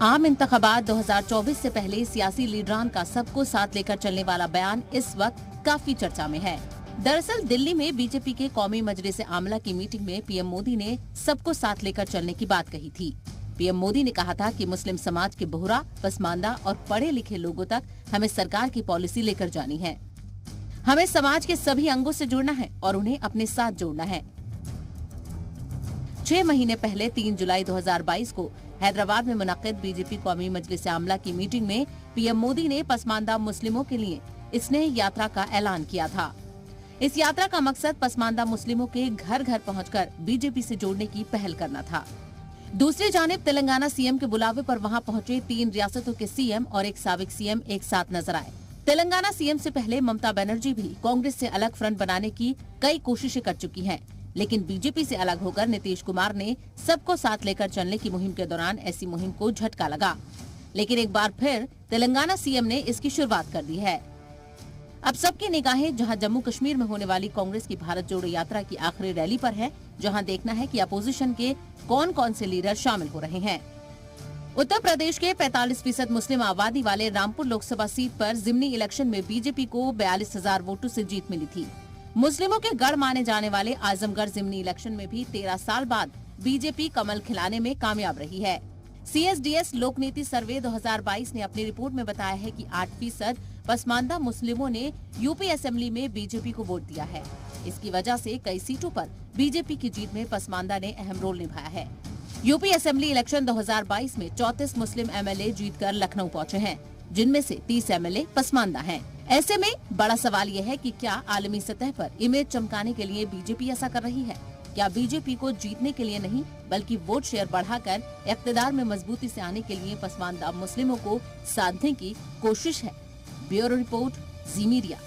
आम इंतखाबात 2024 से पहले सियासी लीडरान का सबको साथ लेकर चलने वाला बयान इस वक्त काफी चर्चा में है। दरअसल दिल्ली में बीजेपी के कौमी मजलिस आमला की मीटिंग में पीएम मोदी ने सबको साथ लेकर चलने की बात कही थी। पीएम मोदी ने कहा था कि मुस्लिम समाज के बोहरा, पसमानदा और पढ़े लिखे लोगों तक हमें सरकार की पॉलिसी लेकर जानी है। हमें समाज के सभी अंगों से जुड़ना है और उन्हें अपने साथ जोड़ना है। 6 महीने पहले 3 जुलाई 2022 को हैदराबाद में मुनक्किद बीजेपी कौमी मजलिस आमला की मीटिंग में पीएम मोदी ने पसमानदा मुस्लिमों के लिए स्नेह यात्रा का ऐलान किया था। इस यात्रा का मकसद पसमानदा मुस्लिमों के घर घर पहुंचकर बीजेपी से जोड़ने की पहल करना था। दूसरी जानिब तेलंगाना सीएम के बुलावे पर वहां पहुंचे 3 रियासतों के सीएम और एक साबिक सीएम एक साथ नजर आए। तेलंगाना सीएम से पहले ममता बनर्जी भी कांग्रेस से अलग फ्रंट बनाने की कई कोशिशें कर चुकी हैं, लेकिन बीजेपी से अलग होकर नीतीश कुमार ने सबको साथ लेकर चलने की मुहिम के दौरान ऐसी मुहिम को झटका लगा। लेकिन एक बार फिर तेलंगाना सीएम ने इसकी शुरुआत कर दी है। अब सबकी निगाहें जहां जम्मू कश्मीर में होने वाली कांग्रेस की भारत जोड़ो यात्रा की आखिरी रैली पर है, जहां देखना है कि अपोजिशन के कौन कौन से लीडर शामिल हो रहे हैं। उत्तर प्रदेश के 45% मुस्लिम आबादी वाले रामपुर लोकसभा सीट पर जिमनी इलेक्शन में बीजेपी को 42,000 वोटों से जीत मिली थी। मुस्लिमों के गढ़ माने जाने वाले आजमगढ़ जिमनी इलेक्शन में भी 13 साल बाद बीजेपी कमल खिलाने में कामयाब रही है। CSDS लोक नीति सर्वे 2022 ने अपनी रिपोर्ट में बताया है कि 8% पसमानदा मुस्लिमों ने यूपी असेंबली में बीजेपी को वोट दिया है। इसकी वजह से कई सीटों पर बीजेपी की जीत में पसमानदा ने अहम रोल निभाया है। यूपी असेंबली इलेक्शन 2022 में 34 मुस्लिम MLA जीतकर लखनऊ पहुंचे हैं, जिनमें से 30 MLA पसमानदा हैं। ऐसे में बड़ा सवाल यह है कि क्या आलमी सतह पर इमेज चमकाने के लिए बीजेपी ऐसा कर रही है? क्या बीजेपी को जीतने के लिए नहीं बल्कि वोट शेयर बढ़ाकर इख्तिदार में मजबूती से आने के लिए पसमानदा मुस्लिमों को साधने की कोशिश है? ब्यूरो रिपोर्ट, जी मीडिया।